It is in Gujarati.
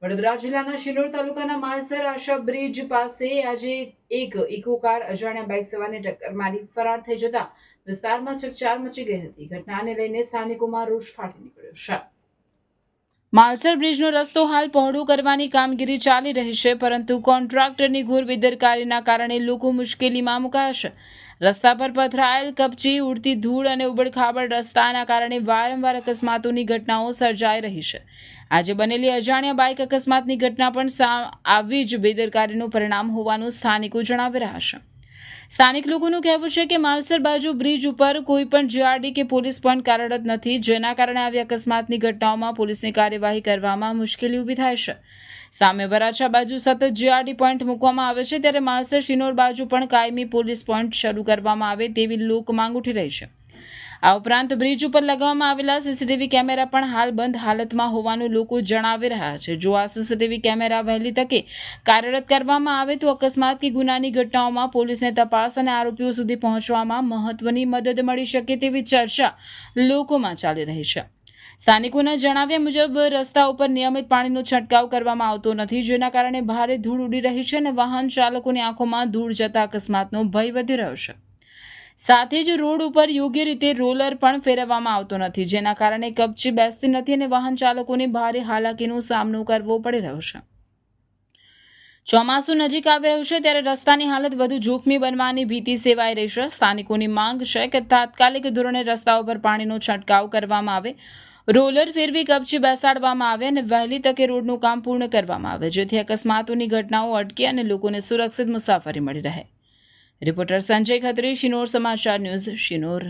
વડોદરા જિલ્લાના શિનોર તાલુકાના માલસર આશા બ્રિજ પાસે આજે એક ઇકો કાર અજાણ્યા બાઇક સવારને ટક્કર મારી ફરાર થઈ જતા વિસ્તારમાં ચકચાર મચી ગઈ હતી। ઘટનાને લઈને સ્થાનિકોમાં રોષ ફાટી નીકળ્યો છે। માલસર બ્રિજનો રસ્તો હાલ પહોળો કરવાની કામગીરી ચાલી રહી છે, પરંતુ કોન્ટ્રાક્ટરની ઘોર બેદરકારીના કારણે લોકો મુશ્કેલીમાં મુકાયા છે। રસ્તા પર પથરાયેલ કપચી, ઉડતી ધૂળ અને ઉબડખાબડ રસ્તાના કારણે વારંવાર અકસ્માતોની ઘટનાઓ સર્જાઈ રહી છે। આજે બનેલી અજાણ્યા બાઇક અકસ્માતની ઘટના પણ આવી જ બેદરકારીનું પરિણામ હોવાનું સ્થાનિકો જણાવી રહ્યા છે। સ્થાનિક લોકોનું કહેવું છે કે માલસર બાજુ બ્રિજ ઉપર કોઈ પણ જીઆરડી કે પોલીસ પોઈન્ટ કાર્યરત નથી, જેના કારણે આવી અકસ્માતની ઘટનાઓમાં પોલીસની કાર્યવાહી કરવામાં મુશ્કેલી ઊભી થાય છે। સામે વરાછા બાજુ સતત જીઆરડી પોઈન્ટ મૂકવામાં આવે છે, ત્યારે માલસર શિનોર બાજુ પણ કાયમી પોલીસ પોઈન્ટ શરૂ કરવામાં આવે તેવી લોક માંગ ઉઠી રહી છે। આ ઉપરાંત બ્રિજ ઉપર લગાવવામાં આવેલા સીસીટીવી કેમેરા પણ હાલ બંધ હાલતમાં હોવાનું લોકો જણાવી રહ્યા છે। જો આ સીસીટીવી કેમેરા વહેલી તકે કાર્યરત કરવામાં આવે તો અકસ્માત કે ગુનાની ઘટનાઓમાં પોલીસને તપાસ અને આરોપીઓ સુધી પહોંચવામાં મહત્વની મદદ મળી શકે તેવી ચર્ચા લોકોમાં ચાલી રહી છે। સ્થાનિકોના જણાવ્યા મુજબ રસ્તા ઉપર નિયમિત પાણીનો છંટકાવ કરવામાં આવતો નથી, જેના કારણે ભારે ધૂળ ઉડી રહી છે અને વાહન ચાલકોની આંખોમાં ધૂળ જતા અકસ્માતનો ભય વધી રહ્યો છે। સાથે જ રોડ ઉપર યોગ્ય રીતે રોલર પણ ફેરવવામાં આવતો નથી, જેના કારણે કપચી બેસતી નથી અને વાહન ચાલકોને ભારે હાલાકીનો સામનો કરવો પડી રહ્યો છે। ચોમાસું નજીક આવી રહ્યું છે ત્યારે રસ્તાની હાલત વધુ જોખમી બનવાની ભીતિ સેવાઈ રહી છે। સ્થાનિકોની માંગ છે કે તાત્કાલિક ધોરણે રસ્તાઓ પર પાણીનો છંટકાવ કરવામાં આવે, રોલર ફેરવી કપચી બેસાડવામાં આવે અને વહેલી તકે રોડનું કામ પૂર્ણ કરવામાં આવે, જેથી અકસ્માતોની ઘટનાઓ અટકે અને લોકોને સુરક્ષિત મુસાફરી મળી રહે। રિપોર્ટર સંજય ખત્રી, શિનોર સમાચાર ન્યૂઝ, શિનોર।